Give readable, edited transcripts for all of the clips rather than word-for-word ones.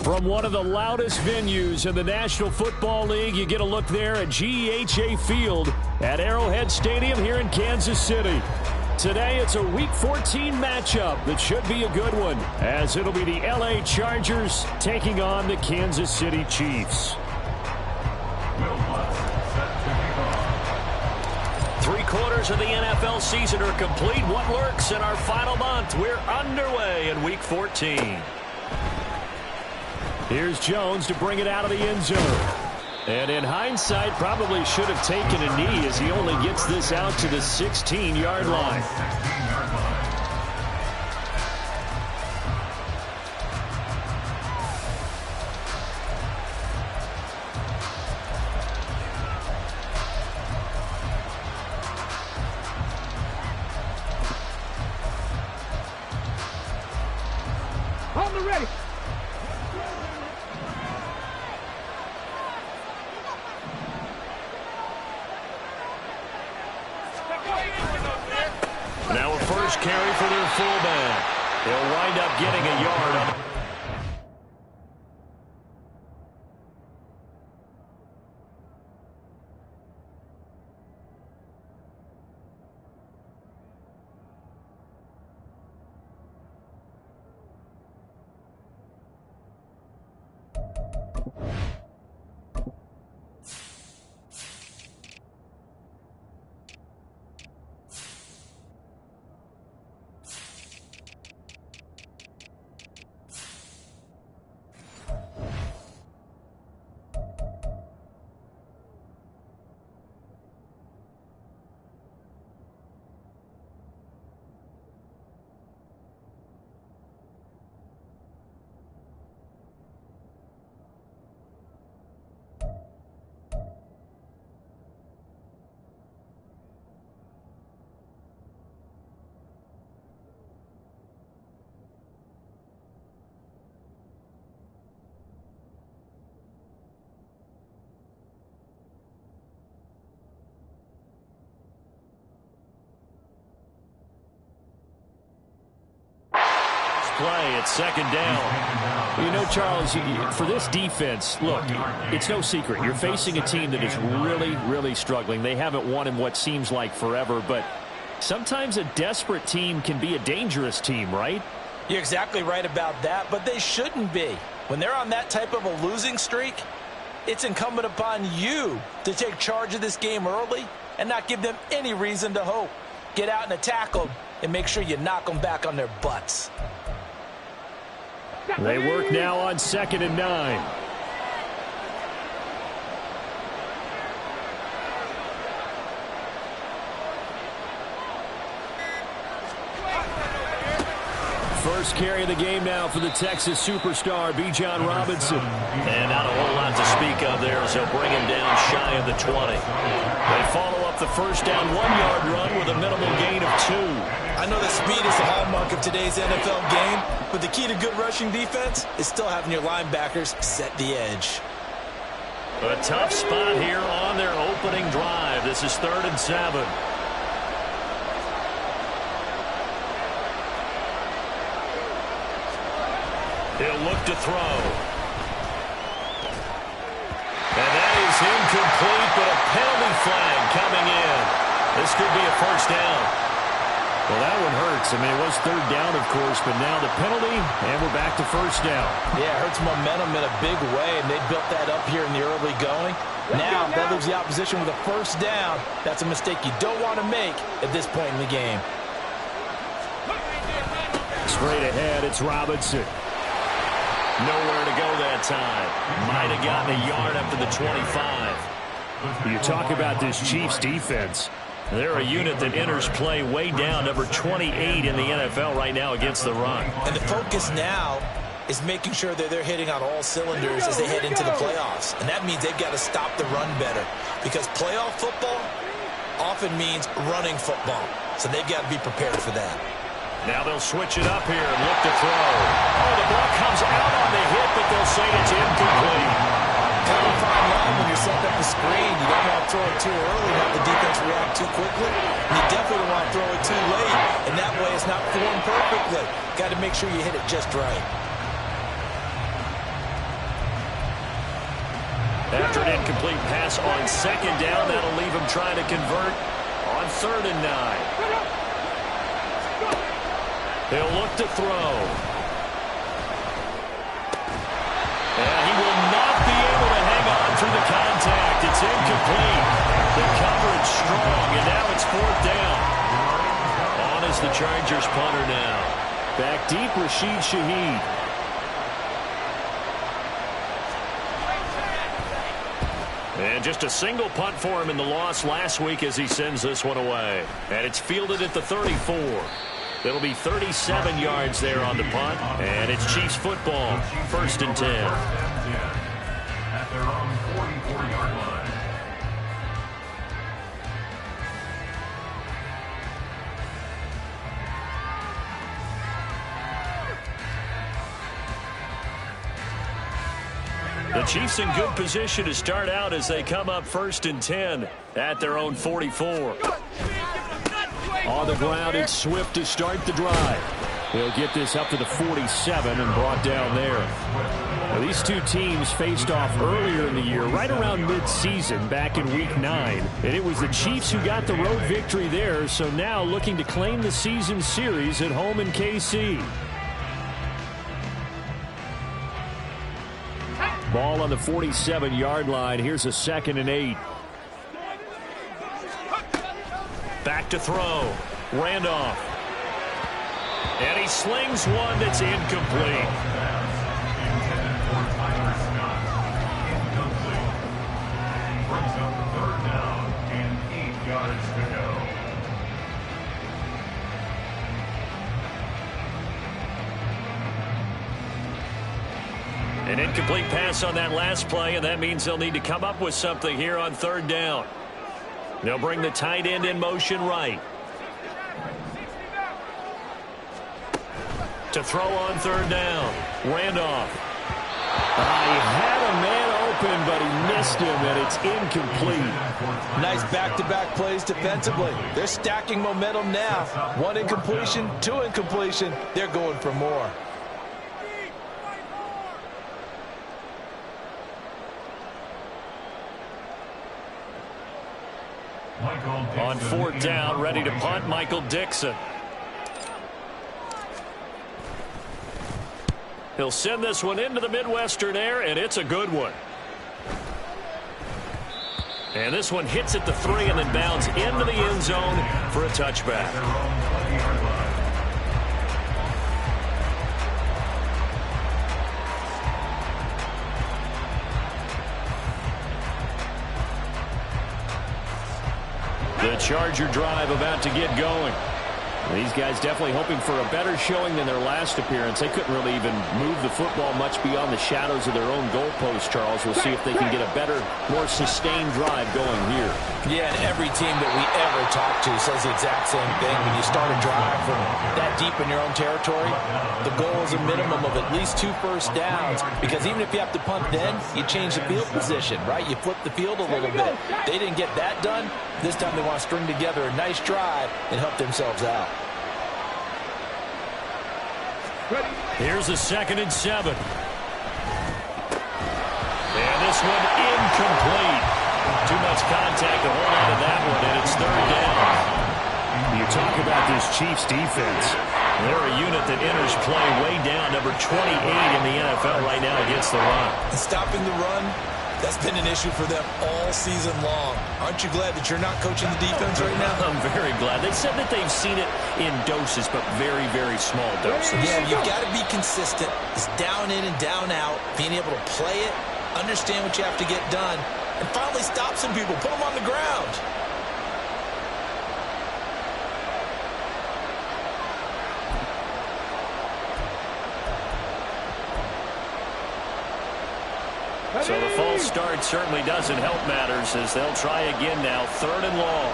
From one of the loudest venues in the National Football League, you get a look there at GEHA Field at Arrowhead Stadium here in Kansas City. Today, it's a Week 14 matchup that should be a good one, as it'll be the LA Chargers taking on the Kansas City Chiefs. 3/4 of the NFL season are complete. What lurks in our final month? We're underway in Week 14. Here's Jones to bring it out of the end zone. And in hindsight, probably should have taken a knee as he only gets this out to the 16-yard line. On the ready. Now a first carry for their fullback. They'll wind up getting a yard on it. Play at second down. You know, Charles, for this defense, look, it's no secret. You're facing a team that is really, really struggling. They haven't won in what seems like forever, but sometimes a desperate team can be a dangerous team, right? You're exactly right about that, but they shouldn't be. When they're on that type of a losing streak, it's incumbent upon you to take charge of this game early and not give them any reason to hope. Get out and attack them and make sure you knock them back on their butts. They work now on 2nd and 9. First carry of the game now for the Texas superstar, Bijan Robinson. And not a whole lot to speak of there as they'll bring him down shy of the 20. They follow up the first down 1-yard run with a minimal gain of 2. I know that speed is the hallmark of today's NFL game, but the key to good rushing defense is still having your linebackers set the edge. A tough spot here on their opening drive. This is 3rd and 7. He'll look to throw. And that is incomplete, but a penalty flag coming in. This could be a first down. Well, that one hurts. I mean, it was 3rd down, of course, but now the penalty, and we're back to first down. Yeah, it hurts momentum in a big way, and they built that up here in the early going. Now, that leaves the opposition with a first down. That's a mistake you don't want to make at this point in the game. Straight ahead, it's Robinson. Nowhere to go that time. Might have gotten a yard up to the 25. You talk about this Chiefs defense. They're a unit that enters play way down, number 28 in the NFL right now against the run. And the focus now is making sure that they're hitting on all cylinders as they head into the playoffs. And that means they've got to stop the run better, because playoff football often means running football. So they've got to be prepared for that. Now they'll switch it up here and look to throw. Oh, the ball comes out on the hit, but they'll say it's incomplete. Kind of a fine line when you're setting up the screen. You don't want to throw it too early, let the defense react too quickly. And you definitely don't want to throw it too late, and that way it's not formed perfectly. Got to make sure you hit it just right. After an incomplete pass on second down, that'll leave him trying to convert on 3rd and 9. He'll look to throw. And he will not be able to hang on through the contact. It's incomplete. The coverage strong, and now it's 4th down. On is the Chargers punter now. Back deep, Rashid Shaheed. And just a single punt for him in the loss last week as he sends this one away. And it's fielded at the 34. It'll be 37 yards there on the punt. And it's Chiefs football, 1st and 10. At their own 44-yard line. The Chiefs in good position to start out as they come up 1st and 10 at their own 44. On the ground, it's Swift to start the drive. He'll get this up to the 47 and brought down there. Now, these two teams faced off earlier in the year, right around mid-season, back in Week 9. And it was the Chiefs who got the road victory there, so now looking to claim the season series at home in KC. Ball on the 47-yard line. Here's a 2nd and 8. Back to throw. Randolph. And he slings one that's incomplete. Brings up 3rd down and 8 yards to go. An incomplete pass on that last play, and that means they'll need to come up with something here on 3rd down. They'll bring the tight end in motion right. To throw on 3rd down. Randolph. He had a man open, but he missed him, and it's incomplete. Nice back-to-back plays defensively. They're stacking momentum now. 1 incompletion, 2 incompletion. They're going for more. On 4th down, ready to punt, Michael Dixon. He'll send this one into the Midwestern air, and it's a good one. And this one hits at the 3 and then bounds into the end zone for a touchback. The Charger drive about to get going. These guys definitely hoping for a better showing than their last appearance. They couldn't really even move the football much beyond the shadows of their own goalpost, Charles. We'll see if they can get a better, more sustained drive going here. Yeah, and every team that we ever talk to says the exact same thing. When you start a drive from that deep in your own territory, the goal is a minimum of at least 2 first downs, because even if you have to punt then, you change the field position, right? You flip the field a little bit. They didn't get that done. This time they want to string together a nice drive and help themselves out. Here's a 2nd and 7. And this one incomplete. Too much contact to hold on to that one, and it's 3rd down. You talk about this Chiefs defense. They're a unit that enters play way down, number 28 in the NFL right now against the run. And stopping the run, that's been an issue for them all season long. Aren't you glad that you're not coaching the defense right now? I'm very glad. They said that they've seen it in doses, but very, very small doses. Yeah, you've got to be consistent. It's down in and down out, being able to play it, understand what you have to get done, and finally stop some people, put them on the ground. So the false start certainly doesn't help matters as they'll try again now, 3rd and long.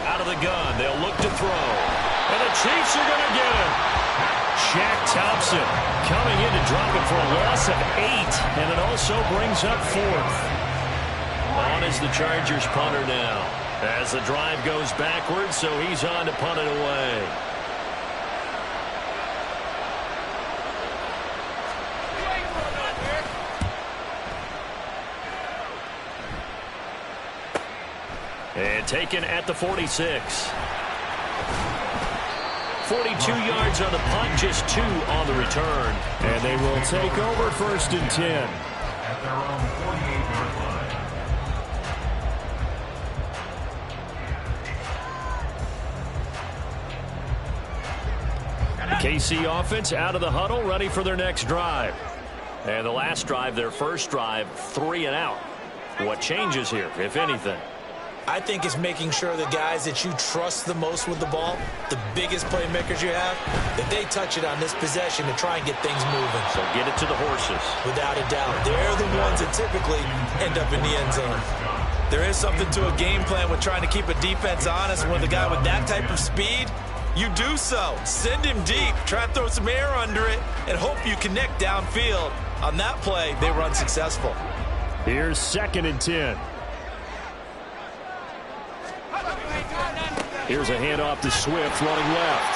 Out of the gun, they'll look to throw. And the Chiefs are going to get him. Shaq Thompson coming in to drop it for a loss of 8, and it also brings up 4th. On is the Chargers punter now. As the drive goes backwards, so he's on to punt it away. And taken at the 46. 42 yards on the punt, just 2 on the return. And they will take over 1st and 10. At their own 48-yard line. KC offense out of the huddle, ready for their next drive. And the last drive, their first drive, 3 and out. What changes here, if anything? I think it's making sure the guys that you trust the most with the ball, the biggest playmakers you have, that they touch it on this possession to try and get things moving. So get it to the horses. Without a doubt. They're the ones that typically end up in the end zone. There is something to a game plan with trying to keep a defense honest. With a guy with that type of speed, you do so. Send him deep. Try and throw some air under it and hope you connect downfield. On that play, they were unsuccessful. Here's 2nd and 10. Here's a handoff to Swift, running left.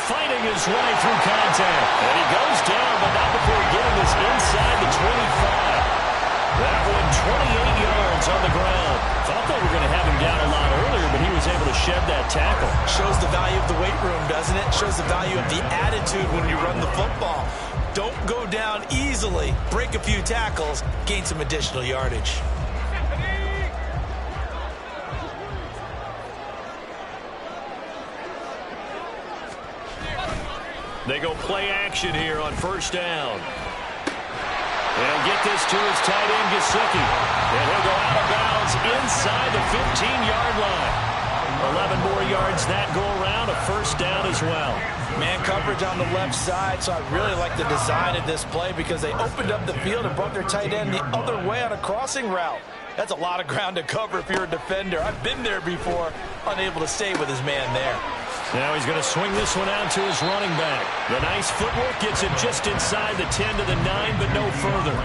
Fighting his way through contact. And he goes down, but not before getting this inside the 25. That one, 28 yards on the ground. Thought they were going to have him down a lot earlier, but he was able to shed that tackle. Shows the value of the weight room, doesn't it? Shows the value of the attitude when you run the football. Don't go down easily. Break a few tackles. Gain some additional yardage. They go play action here on 1st down. And get this to his tight end, Gesicki. And he'll go out of bounds inside the 15-yard line. 11 more yards that go around, a 1st down as well. Man coverage on the left side, so I really like the design of this play because they opened up the field and brought their tight end the other way on a crossing route. That's a lot of ground to cover if you're a defender. I've been there before, unable to stay with his man there. Now he's going to swing this one out to his running back. The nice footwork gets him just inside the 10 to the 9, but no further.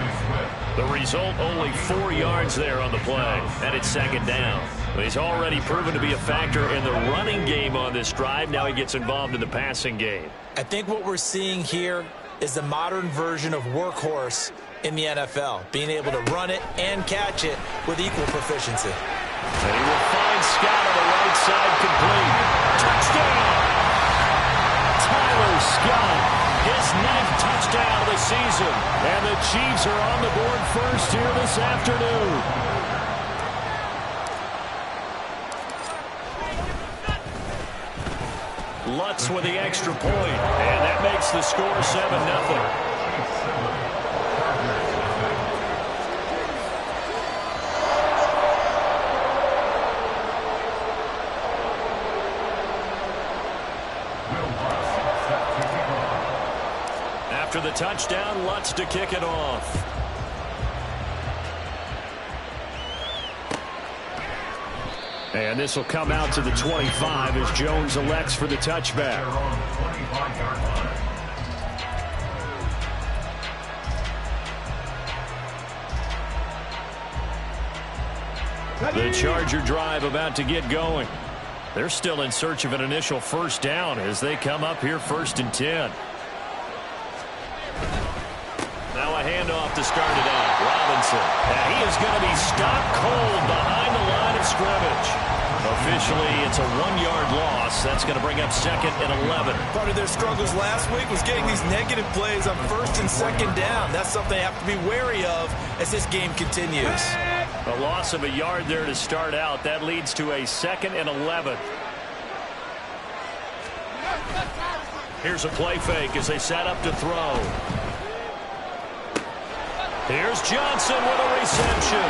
The result, only 4 yards there on the play, and it's 2nd down. He's already proven to be a factor in the running game on this drive. Now he gets involved in the passing game. I think what we're seeing here is the modern version of workhorse in the NFL, being able to run it and catch it with equal proficiency. And he will find Scott on the right side, complete. Touchdown! Tyler Scott, his 9th touchdown of the season. And the Chiefs are on the board first here this afternoon. Lutz with the extra point, and that makes the score 7-0. After the touchdown, Lutz to kick it off. And this will come out to the 25 as Jones elects for the touchback. The Charger drive about to get going. They're still in search of an initial 1st down as they come up here 1st and 10. Now a handoff to start it out. Robinson. And he is going to be stopped cold behind the line of scrimmage. Officially, it's a 1-yard loss. That's going to bring up 2nd and 11. Part of their struggles last week was getting these negative plays on 1st and 2nd down. That's something they have to be wary of as this game continues. A loss of a yard there to start out. That leads to a 2nd and 11. Here's a play fake as they set up to throw. Here's Johnson with a reception.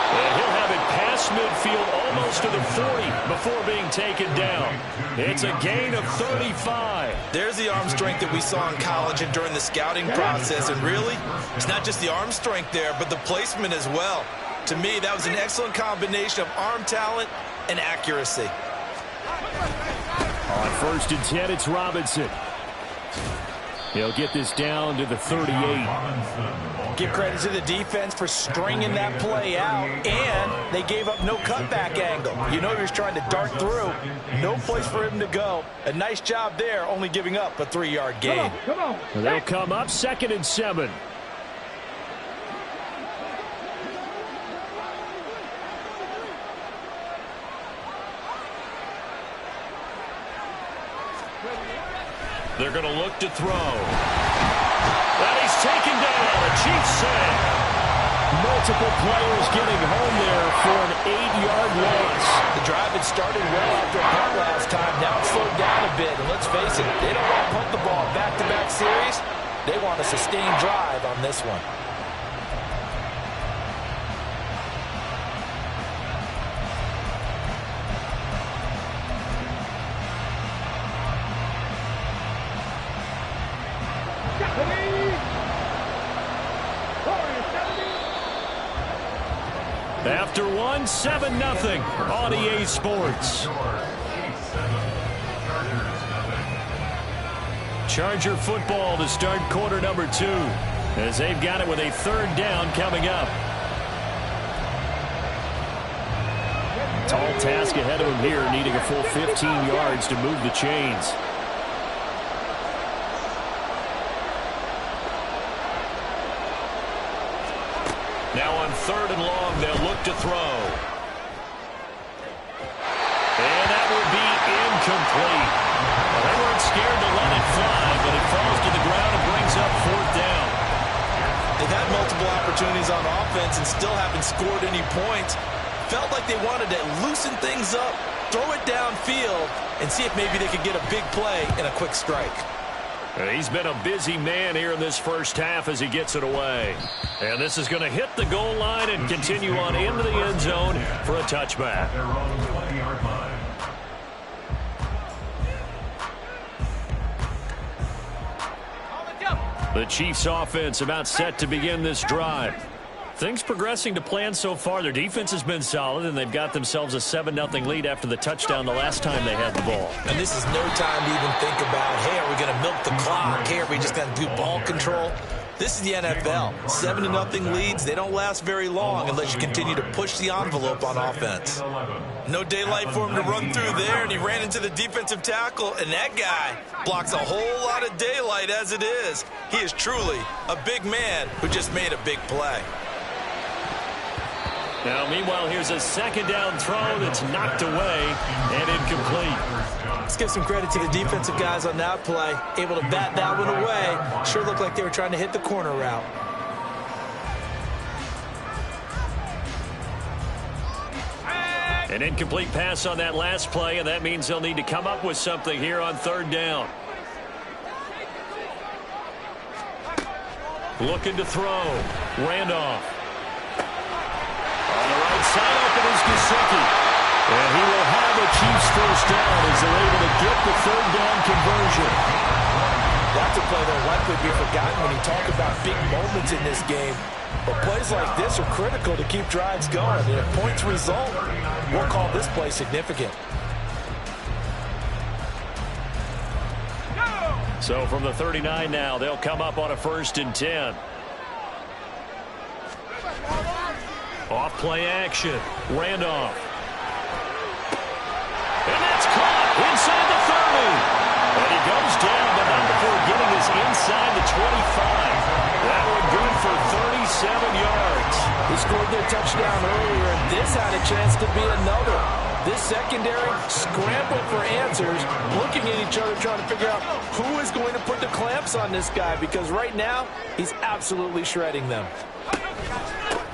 And he'll have it past midfield almost to the 40 before being taken down. It's a gain of 35. There's the arm strength that we saw in college and during the scouting process. And really, it's not just the arm strength there, but the placement as well. To me, that was an excellent combination of arm talent and accuracy. On 1st and 10, it's Robinson. He'll get this down to the 38. Give credit to the defense for stringing that play out, and they gave up no cutback angle. You know he was trying to dart through. No place for him to go. A nice job there, only giving up a 3-yard gain. Come on. They'll come up 2nd and 7. They're going to look to throw. And he's taken down. A Chiefs sack. Multiple players getting home there for an 8-yard loss. The drive had started well after a punt last time. Now it's slowed down a bit. And let's face it, they don't want to punt the ball back-to-back series. They want a sustained drive on this one. After one, 7-0 on EA Sports. Charger football to start quarter number 2, as they've got it with a 3rd down coming up. Tall task ahead of him here, needing a full 15 yards to move the chains. Now on 3rd and long, they'll look to throw. And that will be incomplete. Well, they weren't scared to let it fly, but it falls to the ground and brings up 4th down. They've had multiple opportunities on offense and still haven't scored any points. Felt like they wanted to loosen things up, throw it downfield, and see if maybe they could get a big play and a quick strike. He's been a busy man here in this first half as he gets it away. And this is going to hit the goal line and continue on into the end zone for a touchback. The Chiefs offense about set to begin this drive. Things progressing to plan so far. Their defense has been solid, and they've got themselves a 7-0 lead after the touchdown the last time they had the ball. And this is no time to even think about, hey, are we going to milk the clock? Hey, are we just going to do ball control? This is the NFL. 7-0 leads, they don't last very long unless you continue to push the envelope on offense. No daylight for him to run through there, and he ran into the defensive tackle, and that guy blocks a whole lot of daylight as it is. He is truly a big man who just made a big play. Now, meanwhile, here's a 2nd down throw that's knocked away and incomplete. Let's give some credit to the defensive guys on that play. Able to bat that one away. Sure looked like they were trying to hit the corner route. An incomplete pass on that last play, and that means they'll need to come up with something here on 3rd down. Looking to throw. Randolph. On the right side, open is Gesicki. And he will have a Chiefs 1st down as they're able to get the 3rd down conversion. That's a play that will likely be forgotten when you talk about big moments in this game. But plays like this are critical to keep drives going. And if points result, we'll call this play significant. So from the 39 now, they'll come up on a 1st and 10. Off play action. Randolph. And that's caught inside the 30. And he goes down, but not before getting us inside the 25. That one good for 37 yards. He scored their touchdown earlier, and this had a chance to be another. This secondary scrambled for answers, looking at each other, trying to figure out who is going to put the clamps on this guy, because right now, he's absolutely shredding them.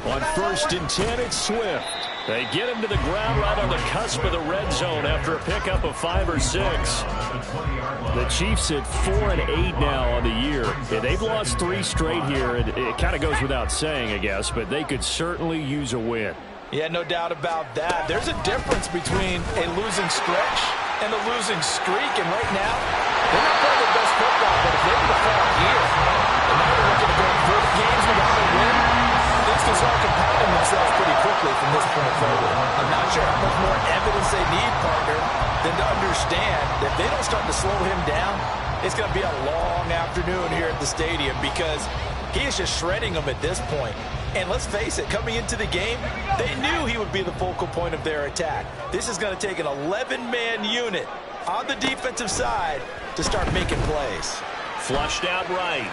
On 1st and 10, it's Swift. They get him to the ground right on the cusp of the red zone after a pickup of 5 or 6. The Chiefs at 4-8 now on the year. Yeah, they've lost 3 straight here. It kind of goes without saying, I guess, but they could certainly use a win. Yeah, no doubt about that. There's a difference between a losing stretch and a losing streak, and right now, they're not playing their best football, but if they were to fall here, and now they're looking to go 40 games without a win, things can start compounding themselves pretty quickly from this point forward. I'm not sure how much more evidence they need, partner, than to understand that if they don't start to slow him down, it's going to be a long afternoon here at the stadium, because he is just shredding them at this point. And let's face it, coming into the game, they knew he would be the focal point of their attack. This is going to take an 11-man unit on the defensive side to start making plays. Flushed out right.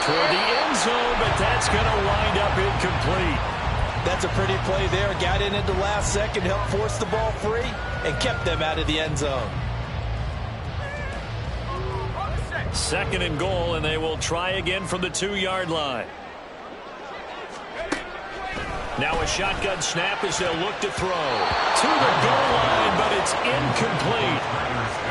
Toward the end zone, but that's going to wind up incomplete. That's a pretty play there. Got in at the last second, helped force the ball free, and kept them out of the end zone. Second and goal, and they will try again from the 2-yard line. Now a shotgun snap as they'll look to throw. To the goal line, but it's incomplete.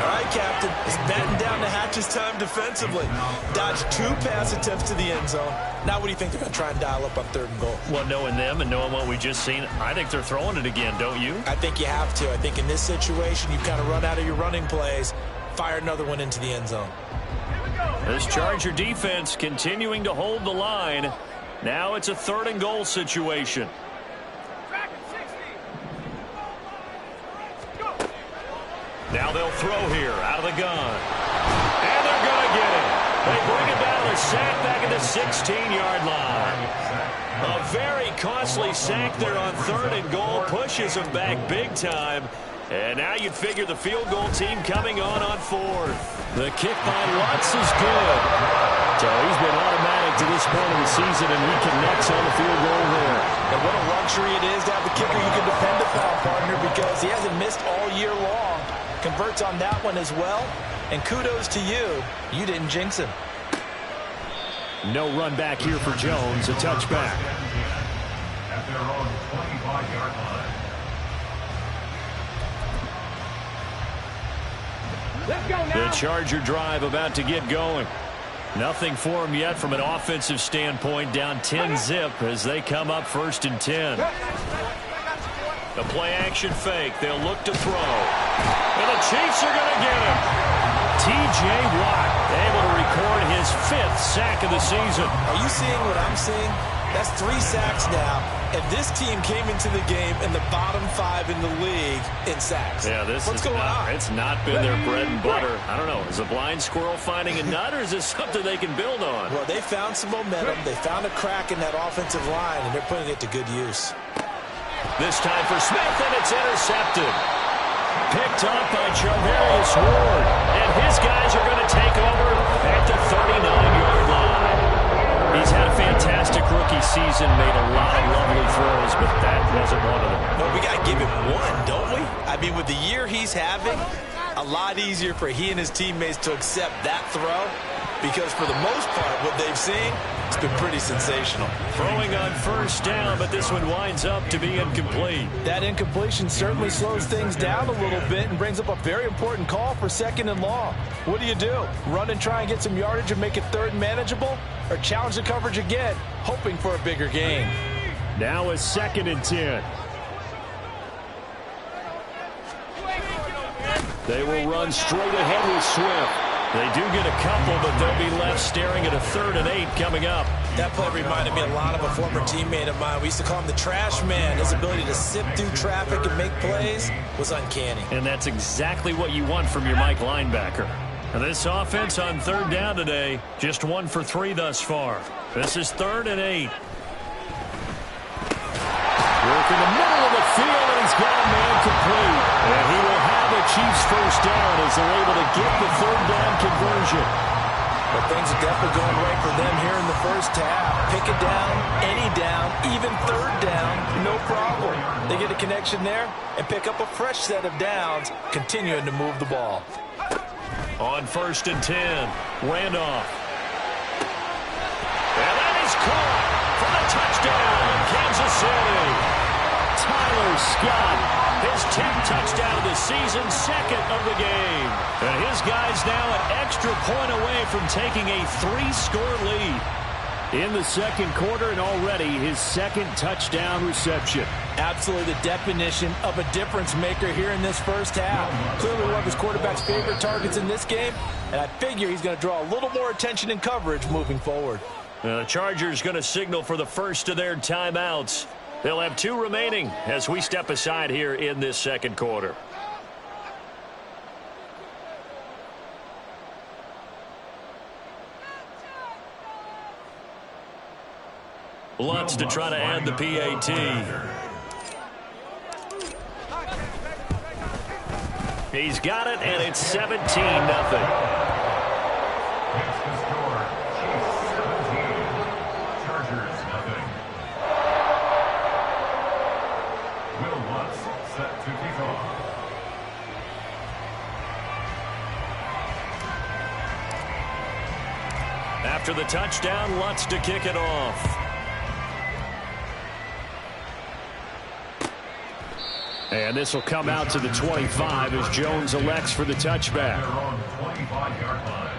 All right, Captain. It's batting down the hatches time defensively. Dodged 2 pass attempts to the end zone. Now what do you think they're going to try and dial up on 3rd and goal? Well, knowing them and knowing what we just seen, I think they're throwing it again, don't you? I think you have to. I think in this situation, you've kind of run out of your running plays. Fire another one into the end zone. This Charger defense continuing to hold the line. Now it's a 3rd and goal situation. Now they'll throw here out of the gun. And they're going to get it. They bring it down, a sack back at the 16-yard line. A very costly sack there on 3rd and goal. Pushes them back big time. And now you'd figure the field goal team coming on 4th. The kick by Lutz is good. So he's been automatic to this point of the season, and he connects on the field goal there. And what a luxury it is to have a kicker you can depend upon, partner, because he hasn't missed all year long. Converts on that one as well. And kudos to you. You didn't jinx him. No run back here for Jones. A touchback. At their own 25-yard line. Let's go now. The Charger drive about to get going. Nothing for them yet from an offensive standpoint. Down 10-zip as they come up 1st and 10. The play-action fake. They'll look to throw. And the Chiefs are going to get him. T.J. Watt able to record his 5th sack of the season. Are you seeing what I'm seeing? That's 3 sacks now. And this team came into the game in the bottom 5 in the league in sacks. Yeah, what's going on? It's not been their bread and butter. I don't know. Is a blind squirrel finding a nut, or is this something they can build on? Well, they found some momentum. They found a crack in that offensive line, and they're putting it to good use. This time for Smith, and it's intercepted. Picked up by Charvarius Ward. And his guys are going to take over at the 39-yard line. He's had a fantastic rookie season, made a lot of lovely throws, but that wasn't one of them. Well, we got to give him one, don't we? I mean, with the year he's having, a lot easier for he and his teammates to accept that throw, because for the most part, what they've seen, it's been pretty sensational. Throwing on 1st down, but this one winds up to be incomplete. That incompletion certainly slows things down a little bit and brings up a very important call for 2nd and long. What do? Run and try and get some yardage and make it 3rd and manageable? Or challenge the coverage again, hoping for a bigger gain? Now a 2nd and 10. They will run straight ahead with Swift. They do get a couple, but they'll be left staring at a 3rd and 8 coming up. That play reminded me a lot of a former teammate of mine. We used to call him the trash man. His ability to sift through traffic and make plays was uncanny. And that's exactly what you want from your Mike linebacker. And this offense on 3rd down today, just 1 for 3 thus far. This is 3rd and 8. Work in the middle of the field, and he's got a man complete. And he will have the Chiefs 1st down as they're able to get the 3rd down conversion. But things are definitely going right for them here in the 1st half. Pick it down, any down, even 3rd down, no problem. They get a connection there and pick up a fresh set of downs, continuing to move the ball. On 1st and 10, Randolph. And that is caught for the touchdown, Kansas City. Tyler Scott, his 10th touchdown of the season, 2nd of the game. And his guys now an extra point away from taking a 3-score lead. In the 2nd quarter, and already his 2nd touchdown reception. Absolutely the definition of a difference maker here in this 1st half. Clearly one of his quarterback's favorite targets in this game, and I figure he's going to draw a little more attention and coverage moving forward. The Chargers going to signal for the first of their timeouts. They'll have 2 remaining as we step aside here in this 2nd quarter. Lutz to try to add the PAT. He's got it, and it's 17-0. After the touchdown, Lutz to kick it off. And this will come out to the 25 as Jones elects for the touchback. They're on the 25-yard line.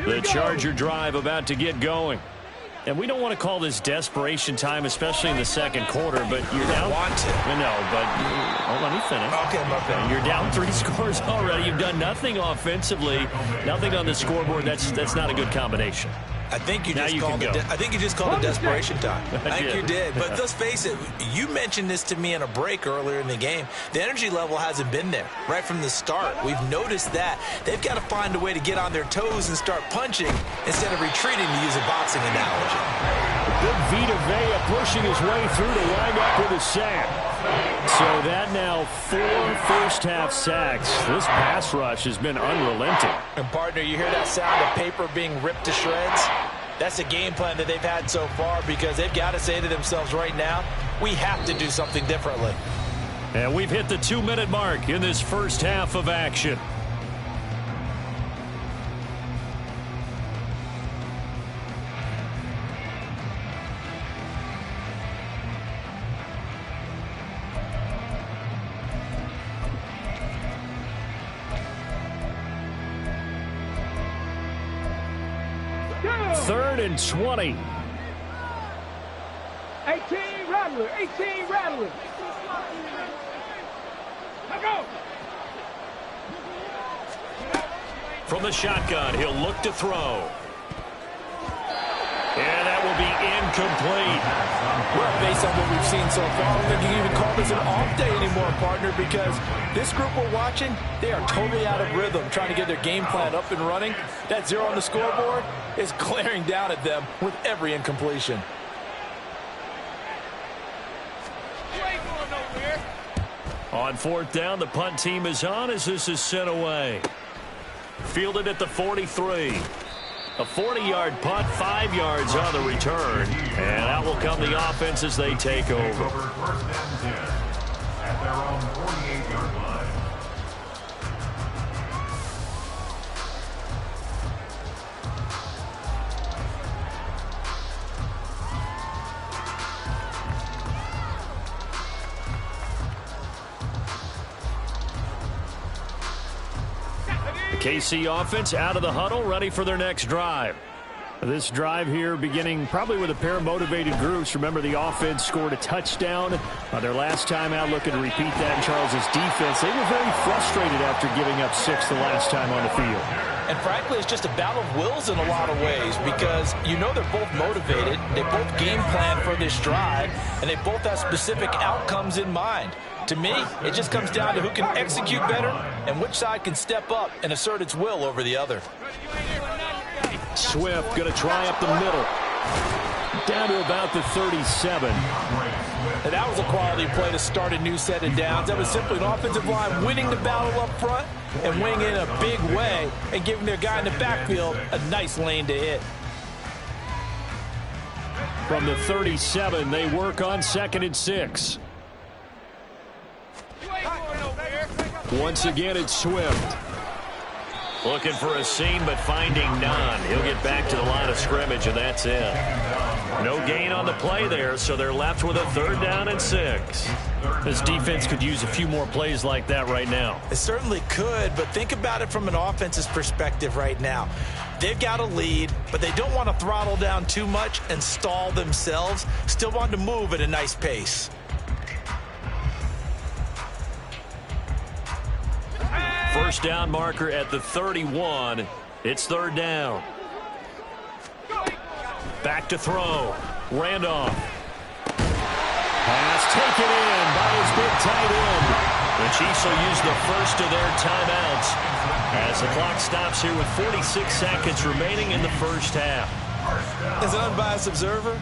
The Charger drive about to get going. And we don't want to call this desperation time, especially in the second quarter, but you're down. Want to. No, but let me finish. Okay, my bad. You're down 3 scores already. You've done nothing offensively, nothing on the scoreboard. That's not a good combination. I think you just called it. I think you just called it desperation time. I think you did. But let's face it. You mentioned this to me in a break earlier in the game. The energy level hasn't been there right from the start. We've noticed that they've got to find a way to get on their toes and start punching instead of retreating, to use a boxing analogy. Good Vita Vea pushing his way through to wind up with a sack. So that now 4 first-half sacks. This pass rush has been unrelenting. And, partner, you hear that sound of paper being ripped to shreds? That's a game plan that they've had so far because they've got to say to themselves right now, we have to do something differently. And we've hit the 2-minute mark in this first half of action. Third and 20. 18 Rattler. 18 Rattler. Let go. From the shotgun, he'll look to throw. And that will be incomplete. Well, based on what we've seen so far, I don't think you can even call this an off day anymore, partner, because this group we're watching, they are totally out of rhythm, trying to get their game plan up and running. That 0 on the scoreboard is glaring down at them with every incompletion. You ain't going nowhere. On 4th down, the punt team is on as this is sent away. Fielded at the 43. A 40-yard punt, 5 yards on the return. And out will come the offense as they take over. First and 10 at their own 48-yard line. KC offense out of the huddle, ready for their next drive. This drive here beginning probably with a pair of motivated groups. Remember, the offense scored a touchdown their last time out, looking to repeat that in Charles's defense. They were very frustrated after giving up 6 the last time on the field. And frankly, it's just a battle of wills in a lot of ways because you know they're both motivated, they both game plan for this drive, and they both have specific outcomes in mind. To me, it just comes down to who can execute better and which side can step up and assert its will over the other. Swift going to try up the middle. Down to about the 37. And that was a quality play to start a new set of downs. That was simply an offensive line winning the battle up front and winning in a big way and giving their guy in the backfield a nice lane to hit. From the 37, they work on 2nd and 6. Once again, it's Swift. Looking for a seam, but finding none. He'll get back to the line of scrimmage, and that's it. No gain on the play there, so they're left with a 3rd down and 6. This defense could use a few more plays like that right now. It certainly could, but think about it from an offense's perspective right now. They've got a lead, but they don't want to throttle down too much and stall themselves. Still want to move at a nice pace. First down marker at the 31. It's 3rd down. Back to throw. Randolph. Pass taken in by his big tight end. The Chiefs will use the first of their timeouts as the clock stops here with 46 seconds remaining in the first half. As an unbiased observer,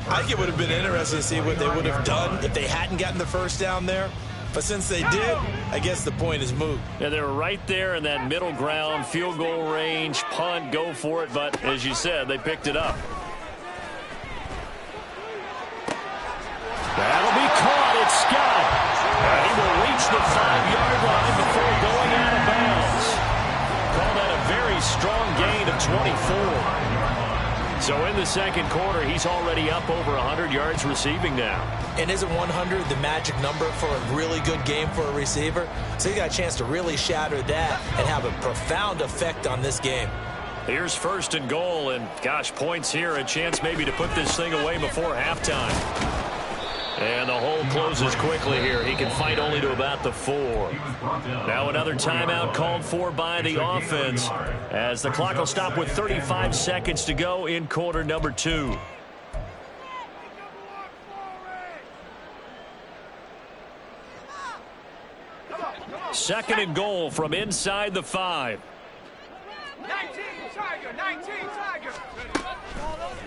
I think it would have been interesting to see what they would have done if they hadn't gotten the first down there. But since they did, I guess the point is moot. Yeah, they were right there in that middle ground, field goal range, punt, go for it. But as you said, they picked it up. That'll be caught. It's Scott. He will reach the 5-yard line before going out of bounds. Call that a very strong gain of 24. So in the second quarter, he's already up over 100 yards receiving now. And isn't 100 the magic number for a really good game for a receiver? So he got a chance to really shatter that and have a profound effect on this game. Here's 1st and goal, and gosh, points here, a chance maybe to put this thing away before halftime. And the hole closes quickly here. He can fight only to about the 4. Now another timeout called for by the offense as the clock will stop with 35 seconds to go in quarter number 2. Second and goal from inside the 5. 19 Tiger, 19 Tiger.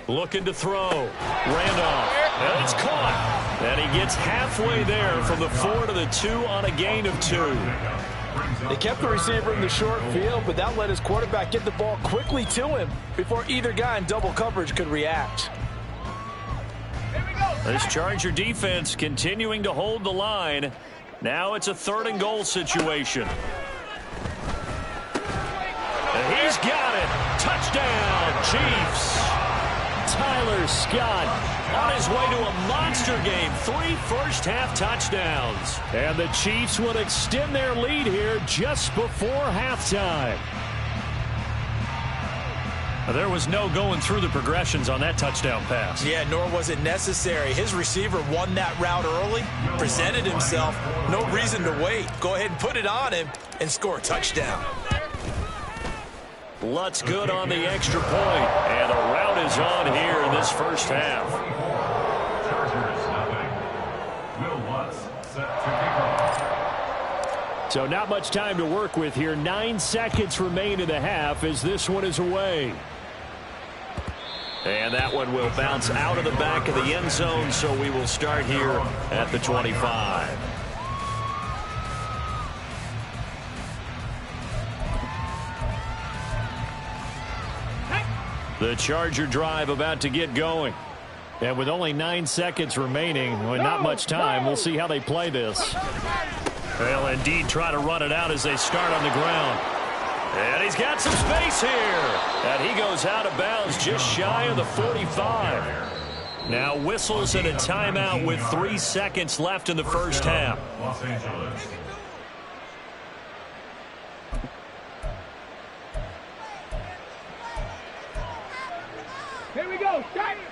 Looking to throw. Randolph. And it's caught. And he gets halfway there from the 4 to the 2 on a gain of 2. They kept the receiver in the short field, but that let his quarterback get the ball quickly to him before either guy in double coverage could react. This Charger defense continuing to hold the line. Now it's a 3rd and goal situation. And he's got it. Touchdown, Chiefs. Tyler Scott on his way to a monster game. 3 first-half touchdowns. And the Chiefs will extend their lead here just before halftime. There was no going through the progressions on that touchdown pass. Yeah, nor was it necessary. His receiver won that route early, presented himself. No reason to wait. Go ahead and put it on him and score a touchdown. Lutz good on the extra point, and the route is on here in this first half. Will Lutz set to kick off. So not much time to work with here. 9 seconds remain in the half as this one is away. And that one will bounce out of the back of the end zone, so we will start here at the 25. The Charger drive about to get going. And with only 9 seconds remaining, well, not much time, we'll see how they play this. They'll indeed try to run it out as they start on the ground. And he's got some space here. And he goes out of bounds just shy of the 45. Now whistles and a timeout with 3 seconds left in the first half. Los Angeles. Here we go. Start it.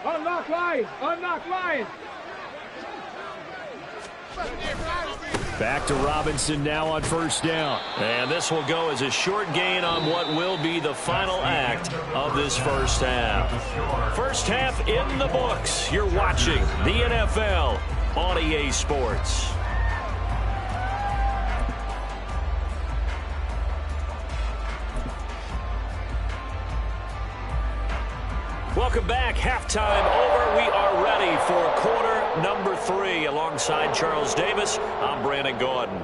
Unlock line. Unlock line. Back to Robinson now on first down. And this will go as a short gain on what will be the final act of this first half. First half in the books. You're watching the NFL on EA Sports. Welcome back. Halftime over. We are ready for quarter number 3. Alongside Charles Davis, I'm Brandon Gordon.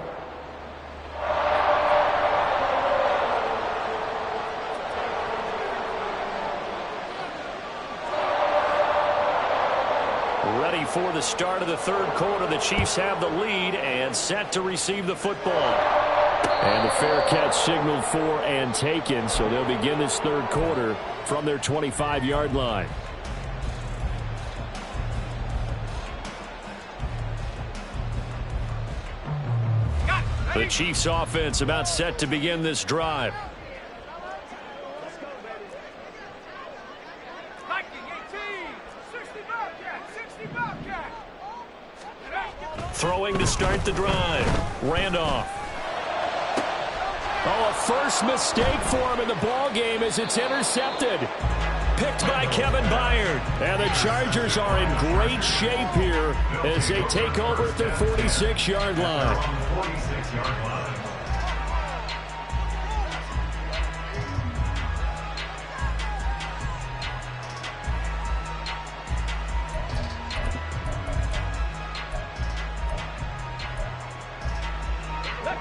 Ready for the start of the third quarter. The Chiefs have the lead and set to receive the football. And the fair catch signaled for and taken, so they'll begin this third quarter from their 25-yard line. The Chiefs offense about set to begin this drive. Throwing to start the drive. Randolph. Oh, a first mistake for him in the ball game as it's intercepted. Picked by Kevin Byard. And the Chargers are in great shape here as they take over at their 46-yard line.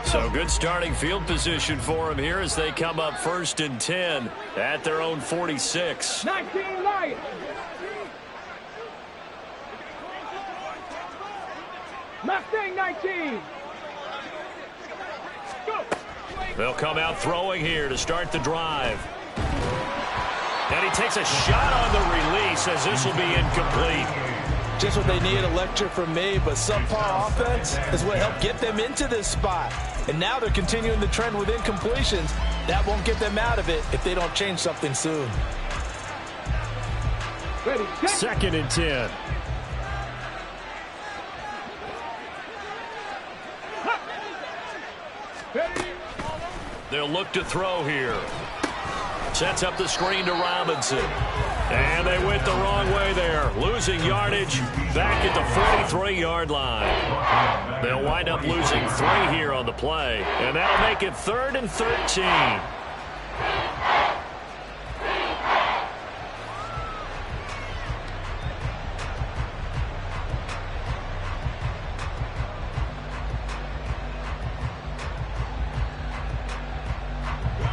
So good starting field position for him here as they come up 1st and 10 at their own 46. 19 Lions. Mustang 19. Go. They'll come out throwing here to start the drive. And he takes a shot on the release as this will be incomplete. Just what they need, a lecture from me, but subpar offense is what helped get them into this spot. And now they're continuing the trend with incompletions. That won't get them out of it if they don't change something soon. Ready, set. 2nd and 10. Ready. They'll look to throw here. Sets up the screen to Robinson. And they went the wrong way there. Losing yardage back at the 43-yard line. They'll wind up losing 3 here on the play. And that'll make it 3rd and 13.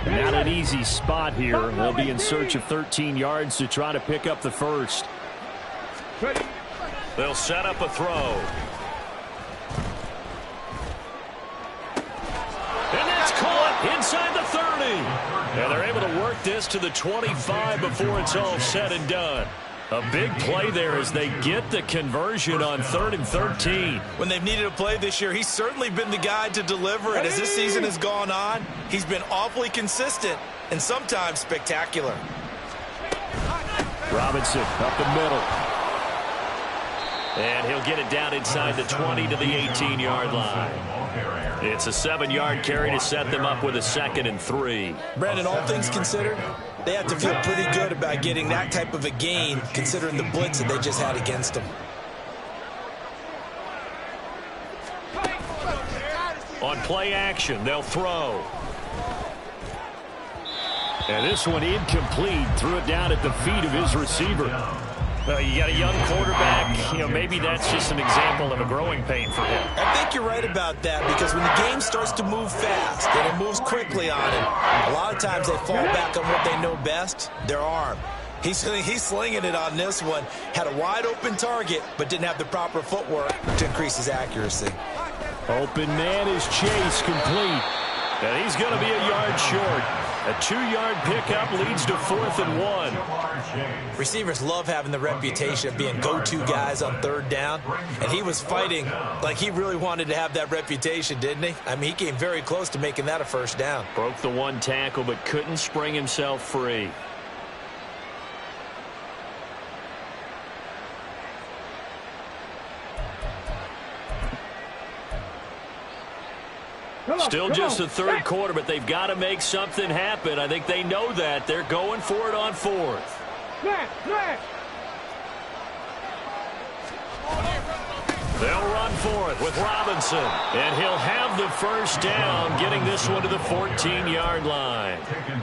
Not an easy spot here. They'll be in search of 13 yards to try to pick up the first. Ready. They'll set up a throw. And that's caught inside the 30. And they're able to work this to the 25 before it's all said and done. A big play there as they get the conversion on 3rd and 13. When they've needed a play this year, he's certainly been the guy to deliver it. As this season has gone on, he's been awfully consistent and sometimes spectacular. Robinson up the middle. And he'll get it down inside the 20 to the 18-yard line. It's a 7-yard carry to set them up with a 2nd and 3. Brandon, all things considered, they have to feel pretty good about getting that type of a gain considering the blitz that they just had against them. On play action, they'll throw. And this one incomplete. Threw it down at the feet of his receiver. You got a young quarterback. Maybe that's just an example of a growing pain for him. I think you're right about that because when the game starts to move fast and it moves quickly on him, a lot of times they fall back on what they know best, their arm. He's slinging it on this one. Had a wide open target, but didn't have the proper footwork to increase his accuracy. Open man is Chase, complete. And he's going to be a yard short. A 2-yard pickup leads to 4th and 1. Receivers love having the reputation of being go-to guys on 3rd down. And he was fighting like he really wanted to have that reputation, didn't he? I mean, he came very close to making that a 1st down. Broke the 1 tackle, but couldn't spring himself free. Still just the 3rd quarter, but they've got to make something happen. I think they know that. They're going for it on 4th. They'll run for it with Robinson. And he'll have the 1st down, getting this one to the 14-yard line.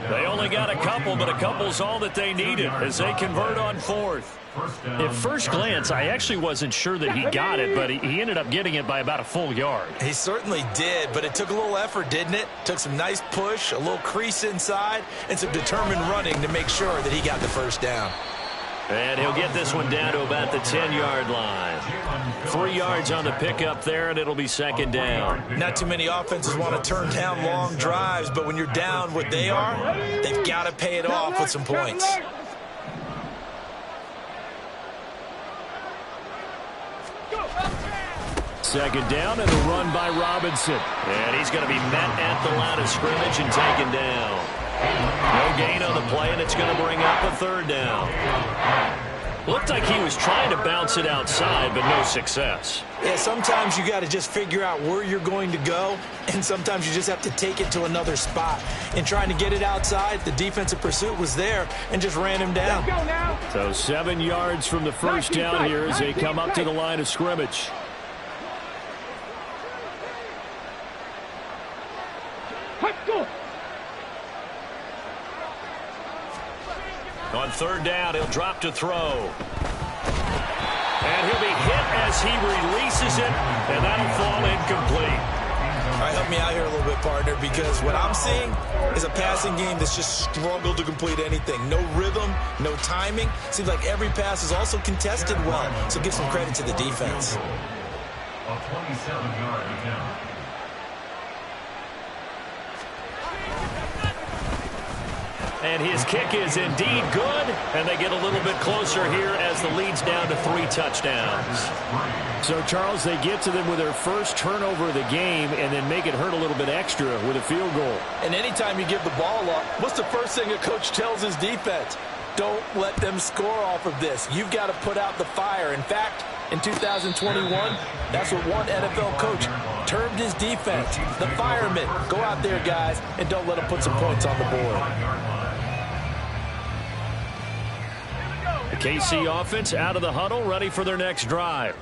They only got a couple, but a couple's all that they needed as they convert on 4th. At first glance, I actually wasn't sure that he got it, but he ended up getting it by about a full yard. He certainly did, but it took a little effort, didn't it? Took some nice push, a little crease inside, and some determined running to make sure that he got the 1st down. And he'll get this one down to about the 10-yard line. 3 yards on the pickup there, and it'll be 2nd down. Not too many offenses want to turn down long drives, but when you're down what they are, they've got to pay it off with some points. Second down and a run by Robinson. And he's going to be met at the line of scrimmage and taken down. No gain on the play, and it's going to bring up a 3rd down. Looked like he was trying to bounce it outside, but no success. Yeah, sometimes you got to just figure out where you're going to go, and sometimes you just have to take it to another spot. In trying to get it outside, the defensive pursuit was there and just ran him down. Let's go now. So 7 yards from the 1st down here as they come up to the line of scrimmage. On 3rd down, he'll drop to throw. And he'll be hit as he releases it, and that'll fall incomplete. All right, help me out here a little bit, partner, because what I'm seeing is a passing game that's just struggled to complete anything. No rhythm, no timing. Seems like every pass is also contested well, so give some credit to the defense. A 27-yard attempt. And his kick is indeed good, and they get a little bit closer here as the lead's down to 3 touchdowns. So, Charles, they get to them with their first turnover of the game and then make it hurt a little bit extra with a field goal. And anytime you give the ball up, what's the first thing a coach tells his defense? Don't let them score off of this. You've got to put out the fire. In fact, in 2021, that's what one NFL coach termed his defense. The firemen. Go out there, guys, and don't let them put some points on the board. The KC offense out of the huddle, ready for their next drive.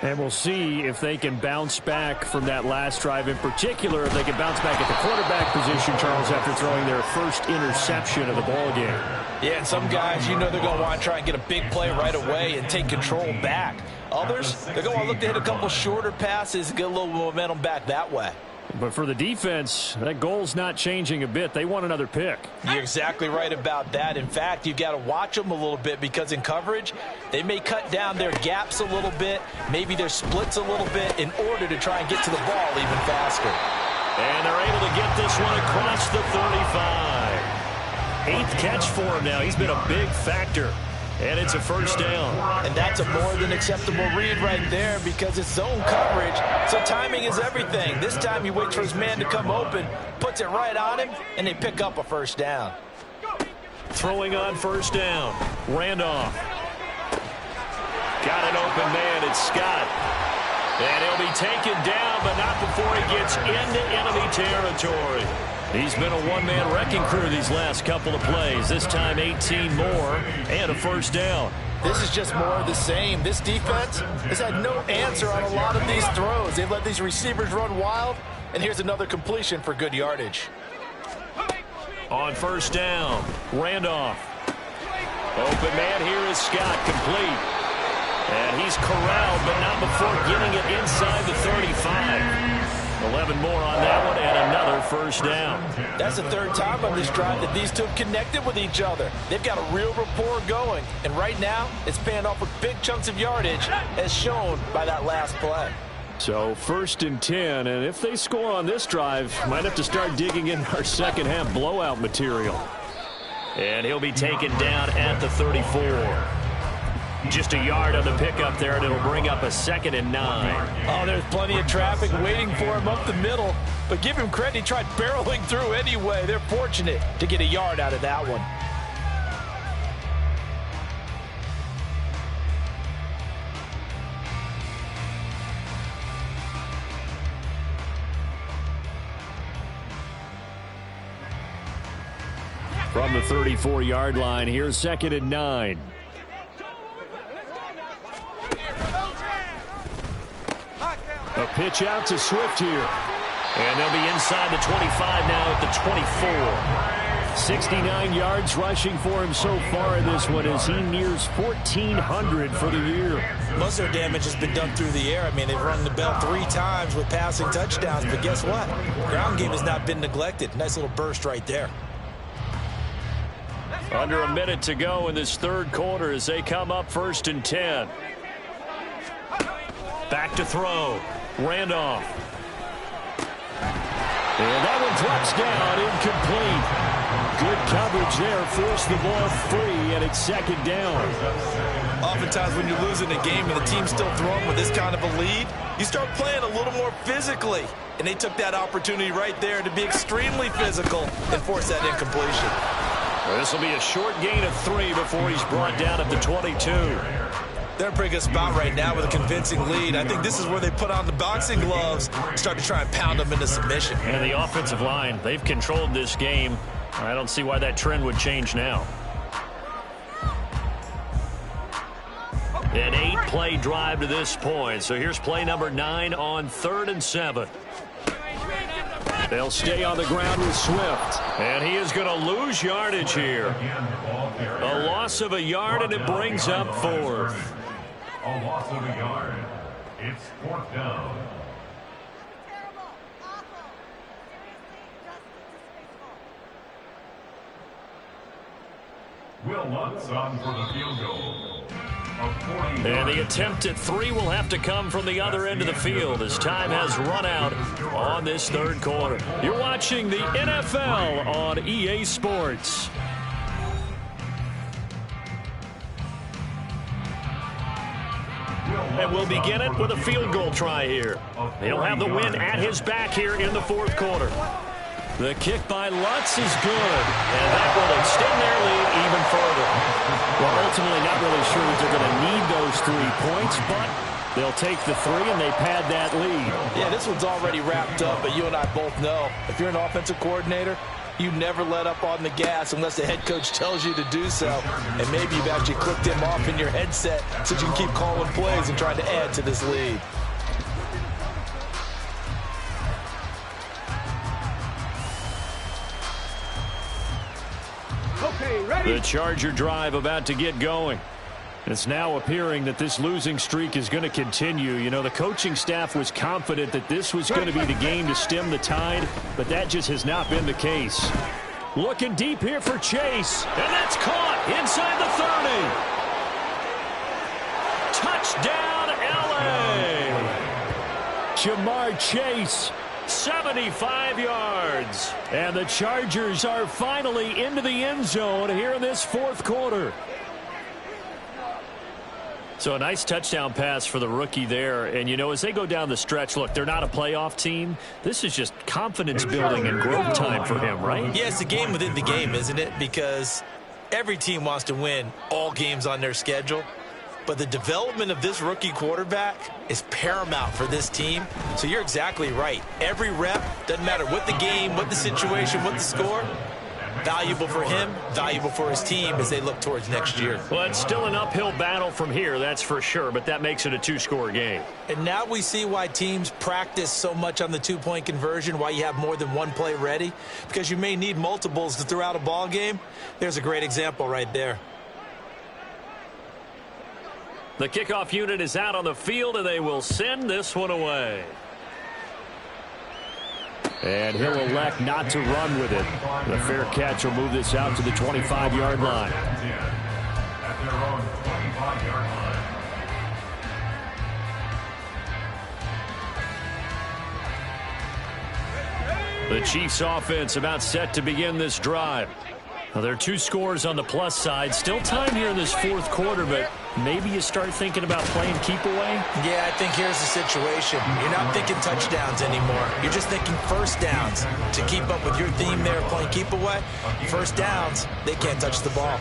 And we'll see if they can bounce back from that last drive. In particular, if they can bounce back at the quarterback position, Charles, after throwing their first interception of the ball game. Yeah, and some guys, you know they're going to want to try and get a big play right away and take control back. Others, they're going to look to hit a couple shorter passes and get a little momentum back that way. But for the defense, that goal's not changing a bit. They want another pick. You're exactly right about that. In fact, you've got to watch them a little bit because in coverage, they may cut down their gaps a little bit, maybe their splits a little bit in order to try and get to the ball even faster. And they're able to get this one across the 35. 8th catch for him now. He's been a big factor. And it's a first down. And that's a more than acceptable read right there because it's zone coverage, so timing is everything. This time he waits for his man to come open, puts it right on him, and they pick up a first down. Throwing on first down. Randolph. Got an open man. It's Scott. And he'll be taken down, but not before he gets into enemy territory. He's been a one-man wrecking crew these last couple of plays. This time 18 more and a first down. This is just more of the same. This defense has had no answer on a lot of these throws. They've let these receivers run wild, and here's another completion for good yardage. On first down, Randolph. Open man here is Scott, complete. And he's corralled, but not before getting it inside the 35. 11 more on that one and another first down. That's the 3rd time on this drive that these two have connected with each other. They've got a real rapport going, and right now it's paying off with big chunks of yardage as shown by that last play. So 1st and 10, and if they score on this drive, might have to start digging in our second half blowout material. And he'll be taken down at the 34. Just a yard on the pickup there, and it'll bring up a 2nd and 9. Oh, there's plenty of traffic waiting for him up the middle. But give him credit, he tried barreling through anyway. They're fortunate to get a yard out of that one. From the 34-yard line, here's 2nd and 9. A pitch out to Swift here. And they'll be inside the 25 now at the 24. 69 yards rushing for him so far in this one as he nears 1,400 for the year. Most of their damage has been done through the air. I mean, they've rung the bell 3 times with passing touchdowns, but guess what? Ground game has not been neglected. Nice little burst right there. Under a minute to go in this 3rd quarter as they come up 1st and 10. Back to throw. Randolph. And that one drops down, incomplete. Good coverage there, forced the ball free, and it's 2nd down. Oftentimes when you're losing a game and the team's still throwing with this kind of a lead, you start playing a little more physically. And they took that opportunity right there to be extremely physical and force that incompletion. Well, this will be a short gain of 3 before he's brought down at the 22. They're in a pretty good spot right now with a convincing lead. I think this is where they put on the boxing gloves and start to try and pound them into submission. And the offensive line, they've controlled this game. I don't see why that trend would change now. An 8-play drive to this point. So here's play number 9 on 3rd and 7. They'll stay on the ground with Swift. And he is going to lose yardage here. A loss of a yard, and it brings up 4th. A loss of a yard. It's 4th down. Will Lutz on for the field goal. And the attempt at 3 will have to come from the other end of the field as time has run out on this third quarter. You're watching the NFL on EA Sports. And we'll begin it with a field goal try here. He'll have the win at his back here in the fourth quarter. The kick by Lutz is good, and that will extend their lead even further. Well, ultimately not really sure that they're going to need those 3 points, but they'll take the 3 and they pad that lead. Yeah, this one's already wrapped up, but you and I both know if you're an offensive coordinator, you never let up on the gas unless the head coach tells you to do so. And maybe you've actually clicked him off in your headset so you can keep calling plays and trying to add to this lead. Okay, ready? The Charger drive about to get going. It's now appearing that this losing streak is going to continue. You know, the coaching staff was confident that this was going to be the game to stem the tide, but that just has not been the case. Looking deep here for Chase, and that's caught inside the 30. Touchdown, L.A. Jamar Chase, 75 yards. And the Chargers are finally into the end zone here in this fourth quarter. So a nice touchdown pass for the rookie there. And, you know, as they go down the stretch, look, they're not a playoff team. This is just confidence building and growth time for him, right? Yeah, it's a game within the game, isn't it? Because every team wants to win all games on their schedule. But the development of this rookie quarterback is paramount for this team. So you're exactly right. Every rep, doesn't matter what the game, what the situation, what the score, valuable for him, valuable for his team as they look towards next year. Well, it's still an uphill battle from here, that's for sure, but that makes it a 2-score game. And now we see why teams practice so much on the 2-point conversion, why you have more than one play ready, because you may need multiples to throw out a ball game. There's a great example right there. The kickoff unit is out on the field, and they will send this one away. And he'll elect not to run with it. The fair catch will move this out to the 25-yard line. At their own 25-yard line. The Chiefs offense about set to begin this drive. Now, there are 2 scores on the plus side. Still time here in this fourth quarter, but maybe you start thinking about playing keep away? Yeah, I think here's the situation. You're not thinking touchdowns anymore. You're just thinking first downs. To keep up with your theme there, playing keep away, first downs, they can't touch the ball.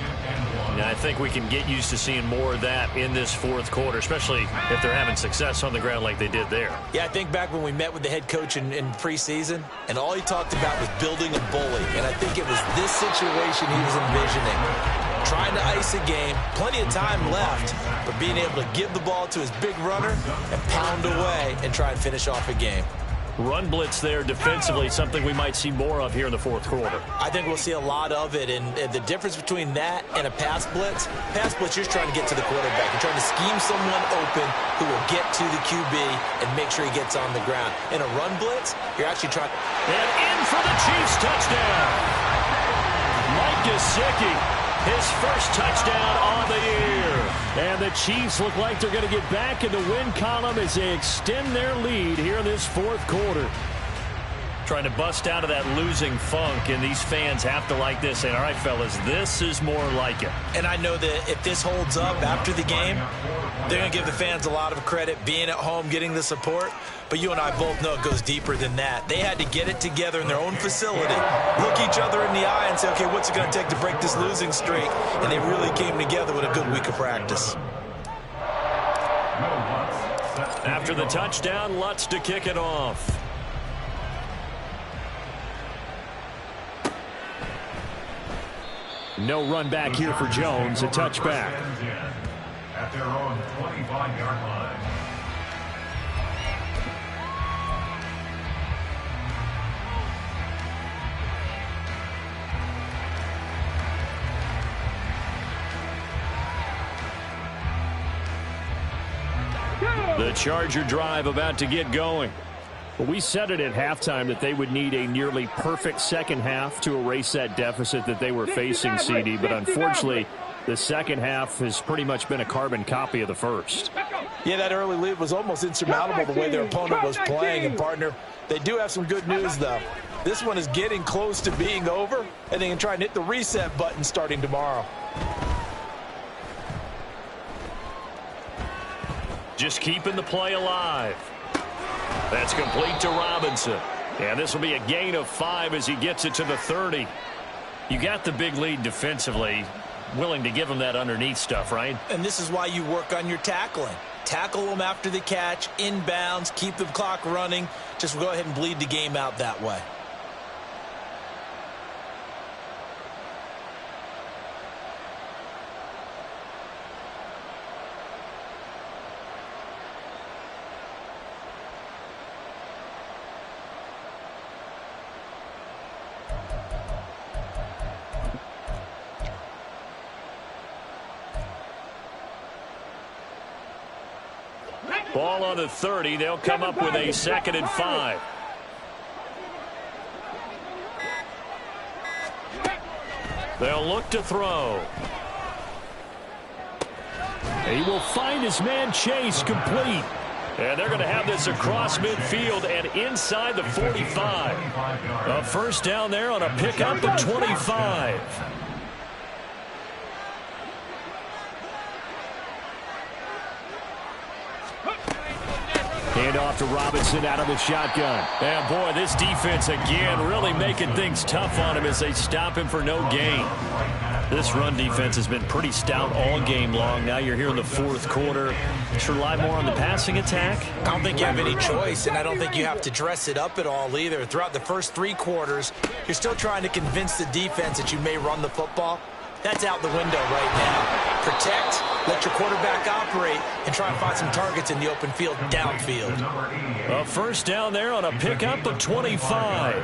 Now, I think we can get used to seeing more of that in this fourth quarter, especially if they're having success on the ground like they did there. Yeah, I think back when we met with the head coach in preseason, and all he talked about was building a bully. And I think it was this situation he was envisioning. Trying to ice a game, plenty of time left, but being able to give the ball to his big runner and pound away and try and finish off a game. Run blitz there defensively, something we might see more of here in the fourth quarter. I think we'll see a lot of it, and the difference between that and a pass blitz, you're just trying to get to the quarterback. You're trying to scheme someone open who will get to the QB and make sure he gets on the ground. In a run blitz, you're actually trying. And in for the Chiefs touchdown. Mike Gesicki, his first touchdown on the year. And the Chiefs look like they're going to get back in the win column as they extend their lead here in this fourth quarter. Trying to bust out of that losing funk, and these fans have to like this. And all right, fellas, this is more like it. And I know that if this holds up after the game, they're going to give the fans a lot of credit, being at home, getting the support. But you and I both know it goes deeper than that. They had to get it together in their own facility, look each other in the eye and say, okay, what's it going to take to break this losing streak? And they really came together with a good week of practice. After the touchdown, Lutz to kick it off. No run back here for Jones, a touchback. At their own 25-yard line. The Charger drive about to get going. Well, we said it at halftime that they would need a nearly perfect second half to erase that deficit that they were facing, CD. But unfortunately, the second half has pretty much been a carbon copy of the first. Yeah, that early lead was almost insurmountable the way their opponent was playing. And, partner, they do have some good news, though. This one is getting close to being over, and they can try and hit the reset button starting tomorrow. Just keeping the play alive. That's complete to Robinson. And this will be a gain of 5 as he gets it to the 30. You got the big lead defensively. Willing to give him that underneath stuff, right? And this is why you work on your tackling. Tackle them after the catch, inbounds, keep the clock running. Just go ahead and bleed the game out that way. Ball on the 30. They'll come up with a 2nd and 5. They'll look to throw. He will find his man Chase complete. And they're going to have this across midfield and inside the 45. A first down there on a pickup of 25. Hand off to Robinson out of the shotgun. And boy, this defense again really making things tough on him as they stop him for no gain. This run defense has been pretty stout all game long. Now you're here in the 4th quarter. Should rely more on the passing attack? I don't think you have any choice, and I don't think you have to dress it up at all either. Throughout the first 3 quarters, you're still trying to convince the defense that you may run the football. That's out the window right now. Protect, let your quarterback operate, and try and find some targets in the open field downfield. A first down there on a pickup of 25.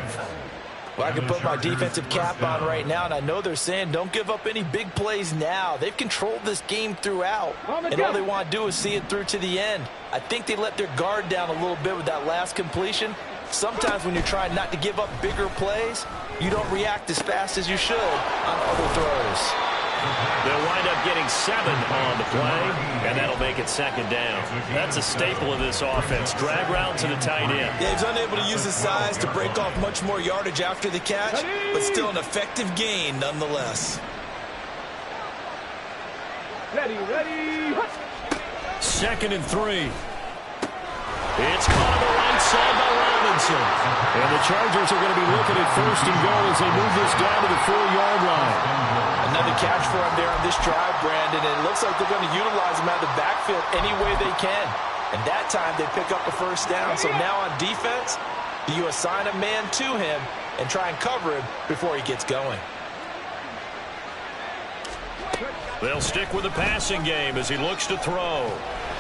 Well, I can put my defensive cap on right now, and I know they're saying don't give up any big plays now. They've controlled this game throughout, and all they want to do is see it through to the end. I think they let their guard down a little bit with that last completion. Sometimes when you're trying not to give up bigger plays, you don't react as fast as you should on other throws. They'll wind up getting 7 on the play, and that'll make it 2nd down. That's a staple of this offense. Drag route to the tight end. Yeah, he's unable to use his size to break off much more yardage after the catch, but still an effective gain nonetheless. Ready. 2nd and 3. It's caught on the right side by Robinson. And the Chargers are going to be looking at 1st and goal as they move this down to the 4-yard line. Another catch for him there on this drive, Brandon, and it looks like they're going to utilize him out of the backfield any way they can. And that time they pick up a first down. So now on defense, do you assign a man to him and try and cover him before he gets going? They'll stick with the passing game as he looks to throw.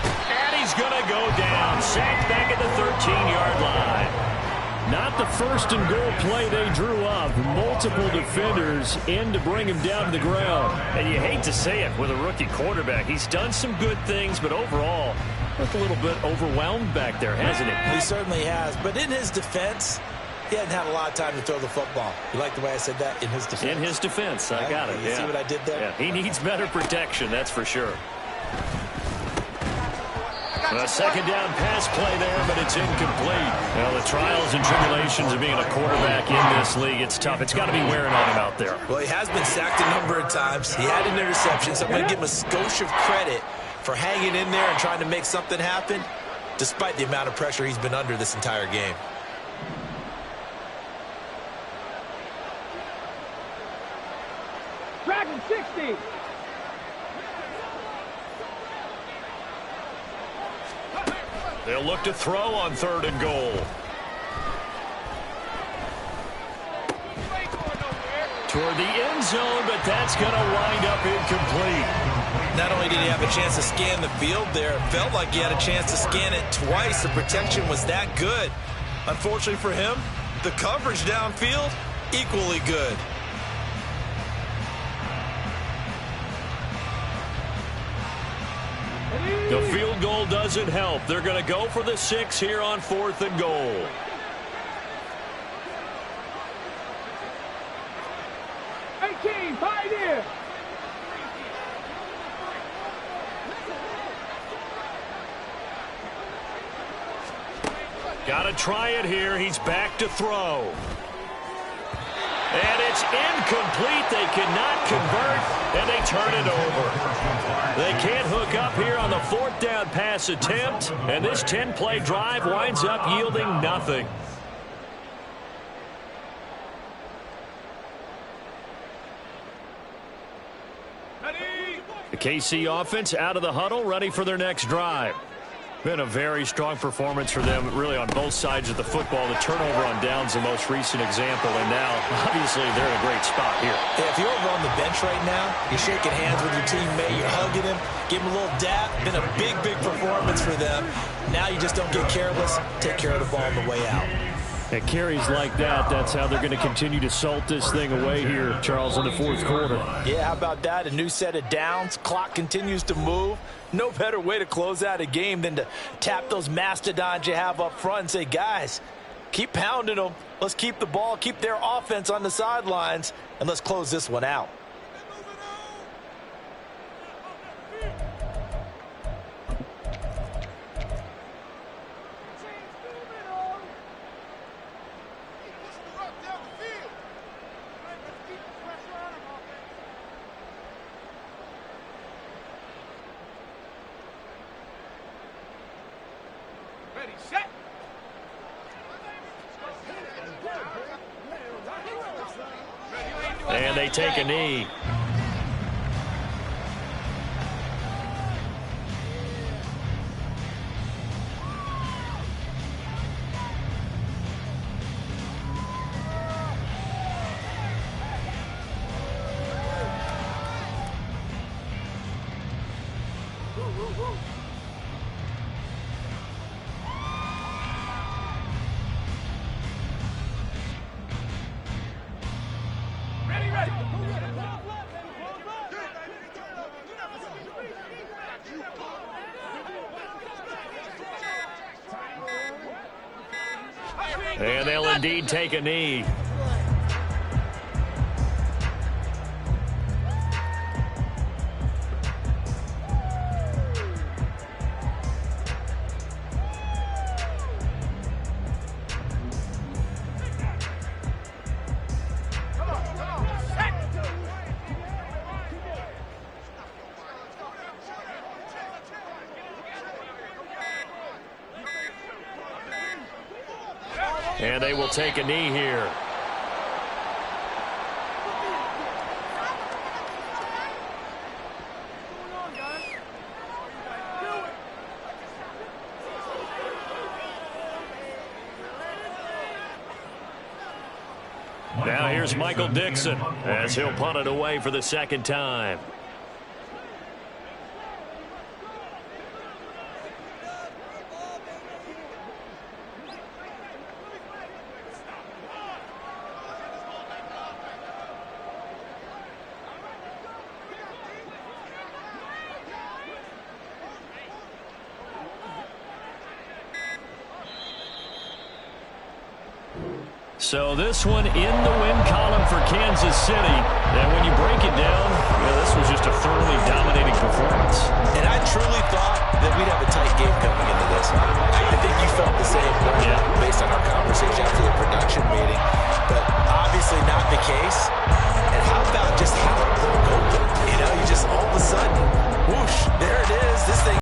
And he's going to go down. Sacked back at the 13-yard line. Not the 1st and goal play they drew up. Multiple defenders in to bring him down to the ground. And you hate to say it with a rookie quarterback. He's done some good things, but overall, looked a little bit overwhelmed back there, hasn't he? He certainly has. But in his defense, he hadn't had a lot of time to throw the football. You like the way I said that? In his defense. In his defense. I got it. You see what I did there? Yeah. He needs better protection, that's for sure. A 2nd down pass play there, but it's incomplete. Well, the trials and tribulations of being a quarterback in this league, it's tough. It's got to be wearing on him out there. Well, he has been sacked a number of times. He had an interception, so I'm going to give him a skosh of credit for hanging in there and trying to make something happen, despite the amount of pressure he's been under this entire game. Dragon 60. They'll look to throw on 3rd and goal. Toward the end zone, but that's going to wind up incomplete. Not only did he have a chance to scan the field there, it felt like he had a chance to scan it twice. The protection was that good. Unfortunately for him, the coverage downfield, equally good. The field goal doesn't help. They're going to go for the 6 here on 4th and goal. Pioneer. Got to try it here. He's back to throw. And it's incomplete. They cannot convert, and they turn it over. They can't hook up here on the 4th down pass attempt, and this 10-play drive winds up yielding nothing. The KC offense out of the huddle, ready for their next drive. Been a very strong performance for them, really, on both sides of the football. The turnover on downs, the most recent example, and now, obviously, they're in a great spot here. Yeah, if you're over on the bench right now, you're shaking hands with your teammate, you're hugging him, give him a little dap. Been a big, big performance for them. Now you just don't get careless. Take care of the ball on the way out. And carries like that, that's how they're going to continue to salt this thing away here, Charles, in the 4th quarter. Yeah, how about that? A new set of downs. Clock continues to move. No better way to close out a game than to tap those mastodons you have up front and say, guys, keep pounding them. Let's keep the ball, keep their offense on the sidelines, and let's close this one out. And they take a knee. And they'll indeed take a knee. And they will take a knee here. Now here's Michael Dixon as he'll punt it away for the 2nd time. So this one in the win column for Kansas City. And when you break it down, this was just a thoroughly dominating performance. And I truly thought that we'd have a tight game coming into this. I think you felt the same way based on our conversation after the